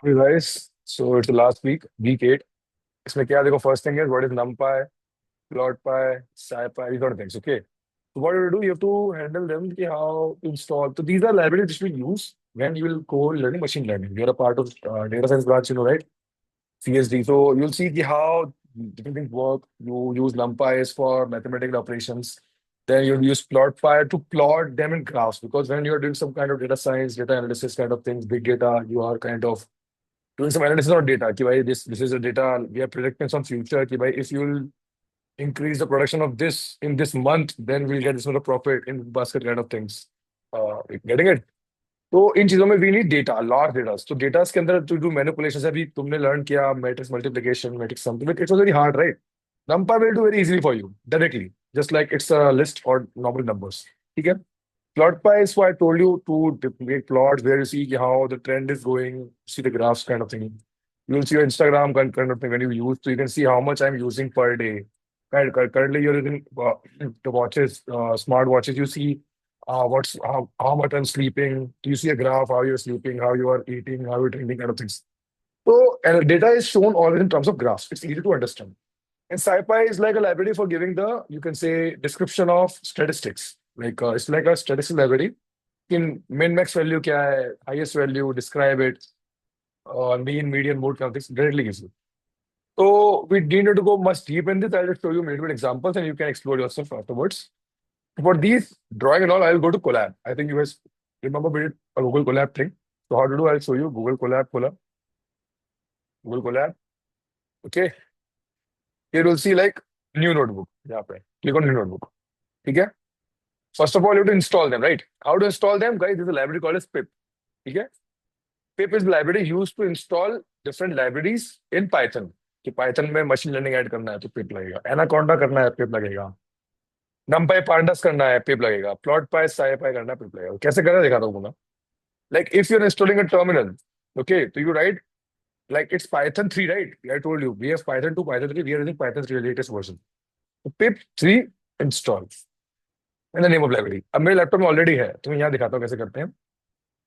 Hey guys, so it's the last week 8. इसमें क्या देखो, first thing is what is NumPy, PlotPy, SciPy, these sort of things. Okay. So what you do, you have to handle them, ki how to install. So these are libraries which we use when you will go learning machine learning. You're a part of data science branch, right? CSD. So you'll see ki how different things work. You use NumPy for mathematical operations. Then you'll use PlotPy to plot them in graphs because when you're doing some kind of data science, data analysis kind of things, big data, you are kind of doing some analysis on data. Ki bhai, this is a data we are predicting some future. Ki bhai, if you'll increase the production of this in this month, then we'll get this much of profit in basket kind of things. Getting it? तो इन चीजों में we need data, large data. तो data के अंदर to do manipulation, अभी तुमने learn किया matrix multiplication, matrix something, it was very hard, right? NumPy will do very easily for you directly, just like it's a list or normal numbers. ठीक है? PlotPy is why I told you to make plots where you see how the trend is going, see the graphs kind of thing. You'll see your Instagram kind of thing when you use, so you can see how much I'm using per day. Currently, you're using the watches, smart watches. You see how much I'm sleeping. Do you see a graph how you're sleeping, how you are eating, how you're drinking, kind of things. So data is shown always in terms of graphs. It's easy to understand. And SciPy is like a library for giving the, you can say, description of statistics. Like it's like a statistics library. In min max value kya hai, highest value, describe it, mean, median, mode kind of things. Directly gives you. So we need not to go much deep in this. I'll just show you multiple examples and you can explore yourself afterwards. For these drawing and all, I'll go to Colab. I think you guys remember we did a Google Colab thing. So how to do, I'll show you Google Colab, Google Colab. Okay. Here you'll see like new notebook. यहाँ पे. Click on new notebook. ठीक है? First of all, you have to install them, right? How to install them, guys? There's a library called as pip. ठीक है? Pip is the library used to install different libraries in Python. कि Python में machine learning add करना है तो pip लगेगा. Anaconda करना है pip लगेगा. NumPy pandas करना है pip लगेगा. PlotPy SciPy करना है pip लगेगा. कैसे करना है दिखाता हूँ मैं. Like if you're installing a terminal, okay, so you write like it's Python 3, right? I told you we have Python 2, Python 3. We are using Python 3 latest version. So pip 3 install in the name of library. अब मेरे laptop में already है, तो मैं यहाँ दिखाता हूँ कैसे करते हैं.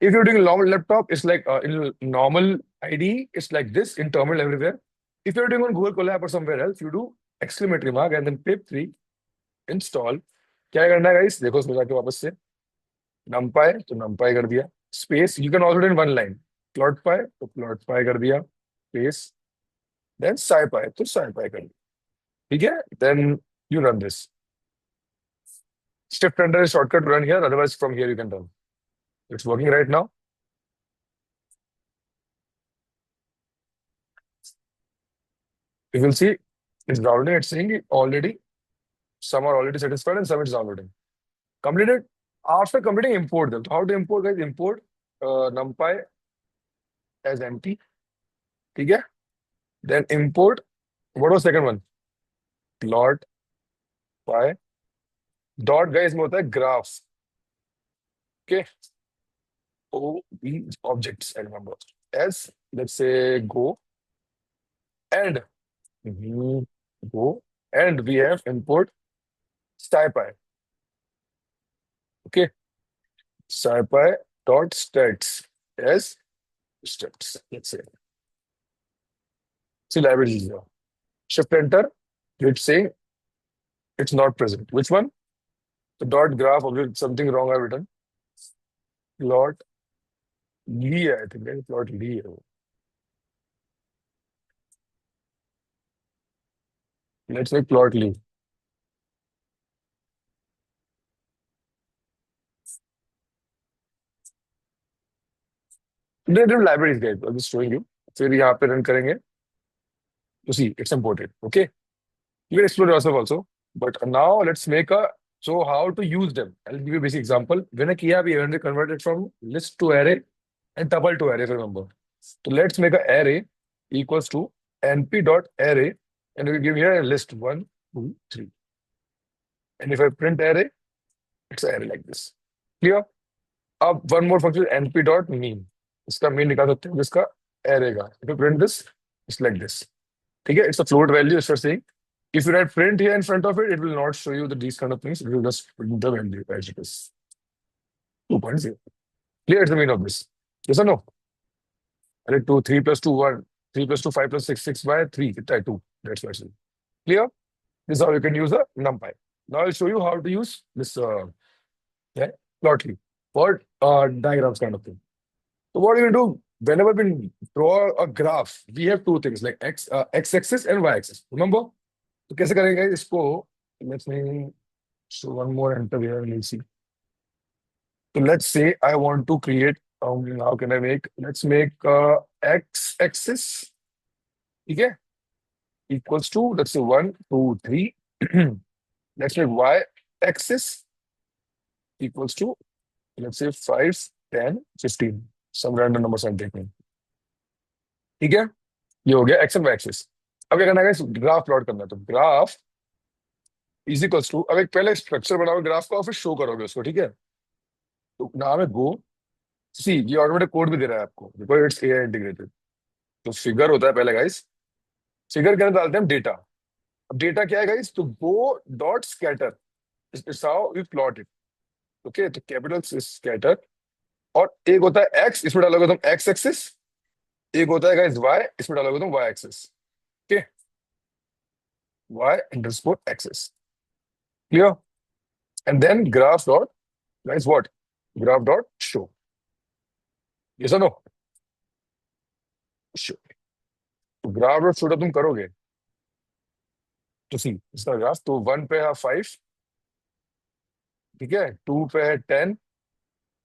If you're doing normal laptop, it's like in normal IDE, it's like this in terminal everywhere. If you're doing on Google Colab or somewhere else, you do exclamatory mark and then pip3 install. क्या करना है guys? देखो इसमें जाके वापस से numpy तो numpy कर दिया. Space you can also do in one line. PlotPy तो PlotPy कर दिया. Space then SciPy तो SciPy कर दिया. ठीक है? Then you run this. Shift enter is shortcut to run here. Otherwise, from here you can run. It's working right now. You will see it's downloading. It's saying already some are already satisfied and some is downloading. Completed. After completing, import them. So how to import, guys? Import NumPy as empty. ठीक है? Then import. What was second one? Plot py. Dot guys में होता है graph. Okay. O B objects. I remember. As let's say go and we go and we have import SciPy. Okay. SciPy dot stats as stats. Let's say. See library is here. Shift enter. It's saying it's not present. Which one? The dot graph object. Something wrong I've written. Plot Lee, I think. Right? Plot Lee. Let's make plot Lee. Different libraries, guys. I'm just showing you. फिर यहाँ पे run करेंगे. You see, it's imported. Okay. You can explore yourself also. But now let's make a. So how to use them? I'll give you a basic example. When I kiya, we already converted from list to array and tuple to array. If you remember. So let's make an array equals to np dot array, and we give here a list 1, 2, 3. And if I print array, it's an array like this. Clear? Up one more function np dot mean. इसका mean निकाल सकते हैं जिसका array का. If you print this, it's like this. ठीक है? It's a float value. It's for saying. If you write print here in front of it, it will not show you these kind of things. It will just print the value as it is. 2.0. Clear? It's the meaning of this. Yes or no? अरे 2, 3 plus 2, 1. 3 plus 2, 5 plus 6, 6 by 3. कितना है? 2. That's why. Clear? This is how you can use a NumPy. Now I'll show you how to use this yeah, plotly for diagrams kind of thing. So what you do whenever we draw a graph, we have two things like x-axis and y-axis. Remember? तो कैसे करेंगे इसको? Let's me show one more enter here and we'll see. So let's say I want to create. How can I make? Let's make x-axis. Okay, equals to let's say 1, 2, 3. Let's make y-axis equals to let's say 5, 10, 15. Some random numbers I'm taking. ठीक है, ये हो गया x and Y axis. अब क्या करना है, graph plot करना है. तो ग्राफ इज इक्वल्स टू, अब एक पहले स्ट्रक्चर बनाओगे ग्राफ का और फिर शो करोगे उसको. ठीक है, तो नाम है गो. सी, ये ऑटोमेटिक कोड भी दे रहा है आपको बिकॉज इट्स एआई इंटीग्रेटेड. तो फिगर होता है पहले गाइस, फिगर के अंदर डालते हैं डेटा. अब डेटा क्या है गाइस? तो go dot scatter, it's how we plot it. Okay, तो कैपिटल स्कैटर. और एक होता है एक्स, इसमें डालोगे तुम एक्स एक्सिस. एक होता है गाइस वाई, इसमें डालोगे तुम Y axis. Okay, Y underscore axis. Clear? And then graph dot guys what, graph dot show. Yes और नो? शो. तो ग्राफ डॉट शो तुम करोगे तो सी इसका ग्राफ, तो 1 पे है 5. ठीक है, 2 पे है 10.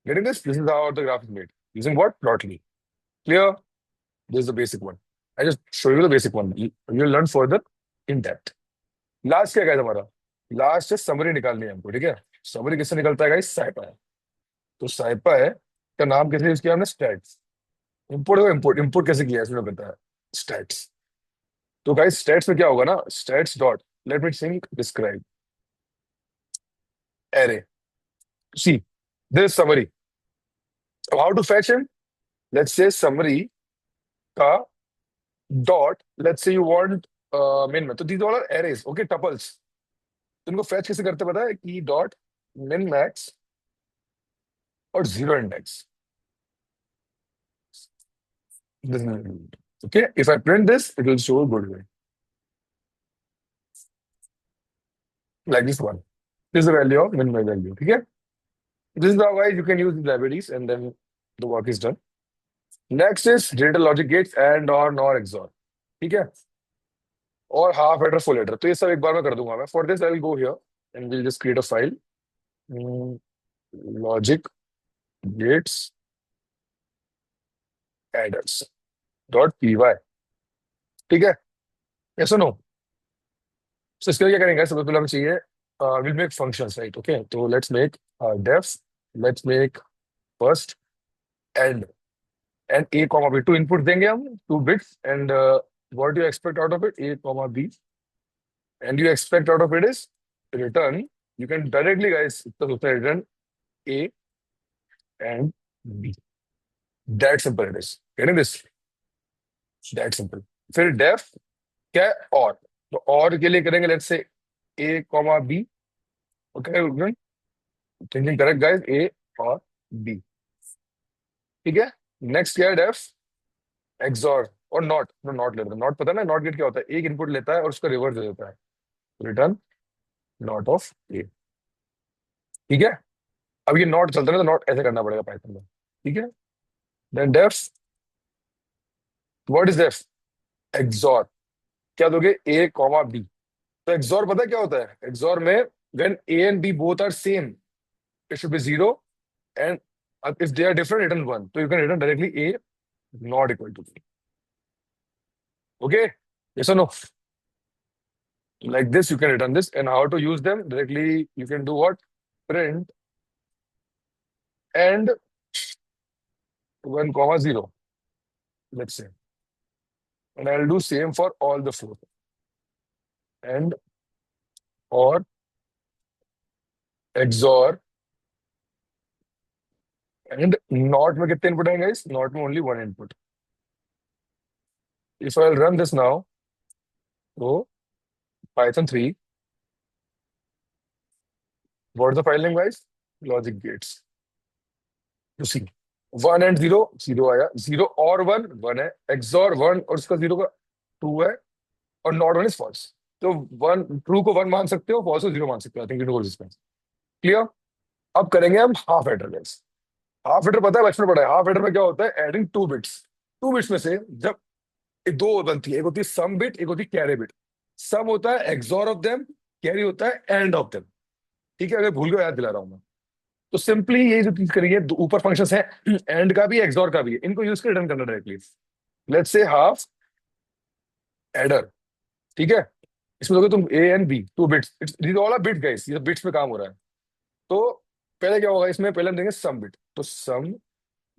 Getting this? This is how the graph is made using what, Plotly. Clear? This is the basic one. I just show you the basic one, you learn further in depth. Last क्या है हमारा? Last है summary निकालनी है हमको. ठीक है, summary किससे निकलता है गाइस? साइपा है. तो साइपा है का नाम कैसे यूज किया हमने? स्टैट्स. इंपोर्ट को इंपोर्ट, इंपोर्ट कैसे किया है इसमें बताया, स्टैट्स. तो गाइस स्टैट्स में क्या होगा ना, stats dot let me think describe array. See, this summary. How to fetch him? Let's say summary का dot, let's say you want main में, तो these all are arrays. Okay, tuples. तो इनको fetch कैसे करते हैं पता है? की डॉट मिन मैक्स और zero index. Okay, if I print this, it will show a good way. Like this one. This is the value of min value. Okay? This is how guys you can use these libraries and then the work is done. Next is data logic gates and or nor XOR. ठीक है? और half header full header. तो ये सब एक बार में कर दूंगा मैं. For this I will go here and we'll just create a file. Hmm, logic gates adders dot py. ठीक है? Yes or no? So इसके लिए क्या करेंगे? सबसे पहले हमें चाहिए we'll make functions, right? Okay, so let's make def. Let's make first and a comma b. Two inputs देंगे हम, 2 bits, and what do you expect out of it? A comma b, and you expect out of it is return. You can directly guys return a and b. That simple it is. Getting this? That simple. फिर def क्या है? और. तो और के लिए करेंगे let's say a comma b. Okay, thinking correct guys, a और b. ठीक है, नेक्स्ट क्या है? डेफ एक्सॉर और नॉट. नॉट लेता है. नॉट पता है ना, नॉट गेट क्या होता है? एक इनपुट लेता है और उसका रिवर्स दे देता है. रिटर्न नॉट ऑफ ए. ठीक है, अब ये नॉट चलता है ना, तो नॉट ऐसे करना पड़ेगा पाइथन में. ठीक है, then def. What is def? XOR. क्या दोगे? A comma B. तो एक्सॉर पता है क्या होता है? एक्सॉर में when A and B both are same, it should be zero, and if they are different return one. तो you can return directly A not equal to B. Okay, yes और no? Like this, you can return this. And how to use them directly? You can do what? Print and 1 comma 0, let's say. And I'll do same for all the four. And or XOR and not में कितने input आएंगे guys? Not में only one input. If I'll run this now, so Python 3. What is the file name guys? Logic gates. You see. One and zero, zero आया, zero और one, one है, XOR one और उसका zero का to है, और not one is false. तो one, true को वन मान सकते हो, फॉल्स को जीरो मान सकते हो। I think it goes this. Clear. अब करेंगे हम half adder guys. Half adder पता है, बचपन में पढ़ा है। हाफ एडर में क्या होता है, adding two bits. Two bits में से जब दो बनती है, एक होती है सम बिट, एक होती है कैरी बिट। सम होता है एक्सॉर ऑफ देम, कैरी होता है एंड ऑफ देम। ठीक है, अगर भूल गए याद दिला रहा हूं मैं। तो सिंपली यही जो चीज करिए, ऊपर फंक्शंस है, एंड का भी एक्सॉर का भी है, इनको यूज कर रिटर्न करना directly. Let's say half adder. ठीक है, इसमें दोगे तुम A and B, two bits, it's all bit guys, ये बिट्स में काम हो रहा है। तो पहले क्या होगा इसमें, पहले हम देंगे सम बिट। तो सम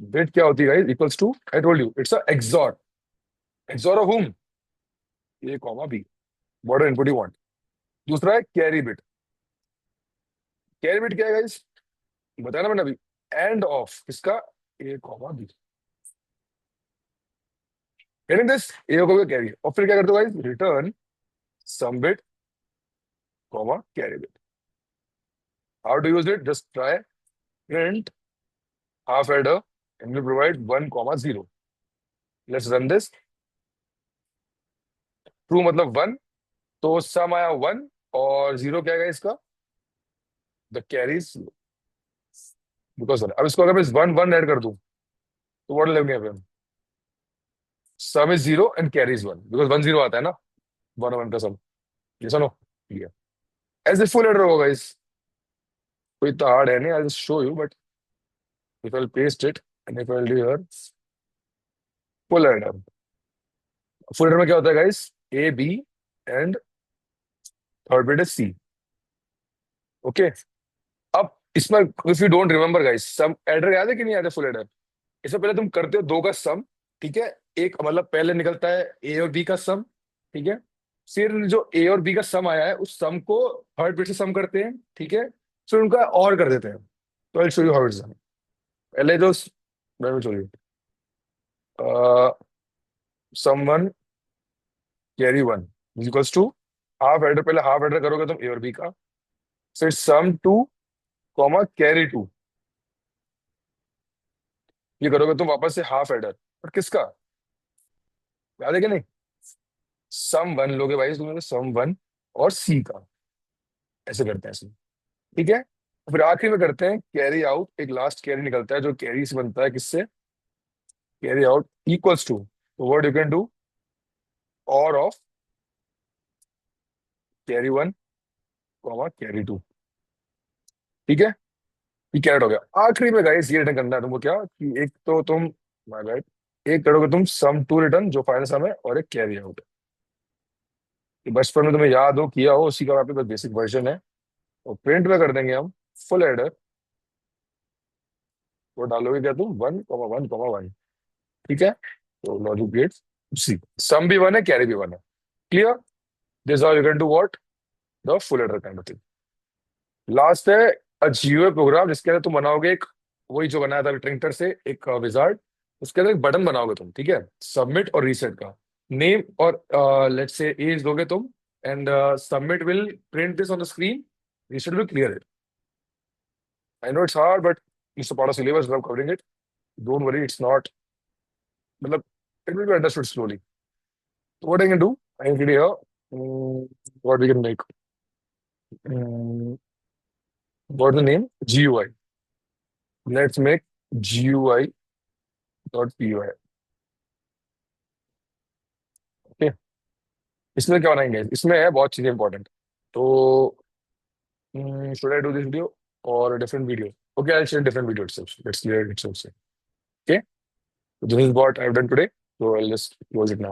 बिट क्या होती है guys, equals to, I told you it's a XOR. XOR of hmm, A comma B, what input you want. दूसरा है कैरी बिट। कैरी बिट क्या है गाइस, बताया ना मैंने अभी, एंड ऑफ किसका, A comma B. Getting this, A को कैरी, और फिर क्या करते हो guys, return sum bit comma carry bit. How to use it, just try print half adder and we provide one comma zero. Let's run this. True मतलब one, तो sum आया one, और जीरो क्या है इसका, द कैरीज, बिकॉज अब इसको अगर मैं वन वन ऐड कर दूं, तो what will happen, some is zero and carry is one, because one zero आता है ना, वन वन का सम। ये सुनो, ठीक है, ऐसे फुल एडर होगा इस, कोई इतना हार्ड है नहीं, I just show you, but if I paste it and if I do here full adder. Full adder में क्या होता है guys, A B and third bit is C. Okay, अब इसमें if you don't remember guys, sum adder याद है कि नहीं याद है फुल एडर। इससे पहले तुम करते हो दो का सम, ठीक है, एक मतलब पहले निकलता है ए और बी का सम, ठीक है, फिर जो ए और बी का सम आया है उस सम को थर्ड बिट से सम करते हैं, ठीक है, फिर उनका और कर देते हैं। तो I show you how it's done. पहले जो, मैं show you, sum one carry one equals to half adder, पहले हाफ एडर करोगे तुम ए और बी का, फिर sum two comma carry two, ये करोगे तुम वापस से हाफ एडर, और किसका, याद है कि नहीं, सम वन लोगे भाई तुम्हें, सम वन और सी का, ऐसे करते हैं ऐसे। ठीक है, फिर आखिरी में करते हैं कैरी आउट, एक लास्ट कैरी निकलता है जो कैरी से बनता है किससे, कैरी आउट इक्वल्स टू, तो what you can do, or of carry one comma carry two. ठीक है, ये कैरेट हो गया। आखिरी में गाइस ये रिटर्न करना है तुमको, क्या कि एक तो तुम, माय बैड, एक करोगे तुम सम टू रिटर्न जो फाइनल सम है, और एक कैरी आउट। बचपन में तुम्हें याद हो किया हो, उसी का आपके पास बेसिक वर्जन है। और प्रिंट में कर देंगे हम फुल एडर, वो डालोगे क्या तुम, one comma one comma one. ठीक है, तो लॉजिक गेट सी, सम भी वन है कैरी भी वन है। Clear, this how you can do what, the full adder kind of thing. Last है अ जीयूआई प्रोग्राम, जिसके अंदर तुम बनाओगे एक, वही जो बनाया था ट्रिंकर से, एक विजार्ड, उसके अंदर एक बटन बनाओगे तुम, ठीक है, सबमिट और रीसेट का, नेम और लेट्स से एज दोगे तुम, and submit will print this on the screen, reset will clear it. I know it's hard but it's a part of syllabus, we are covering it, don't worry, it's not, मतलब it will be understood slowly. So what I can do, I can here, what we can make, what's the name, GUI, let's make GUI dot py। Okay, इसमें क्या बनाएंगे, इसमें है बहुत चीजें important. तो should I do this video और different video, okay I share different video itself, let's clear itself. Okay, this is what I have done today, so I'll just close it now.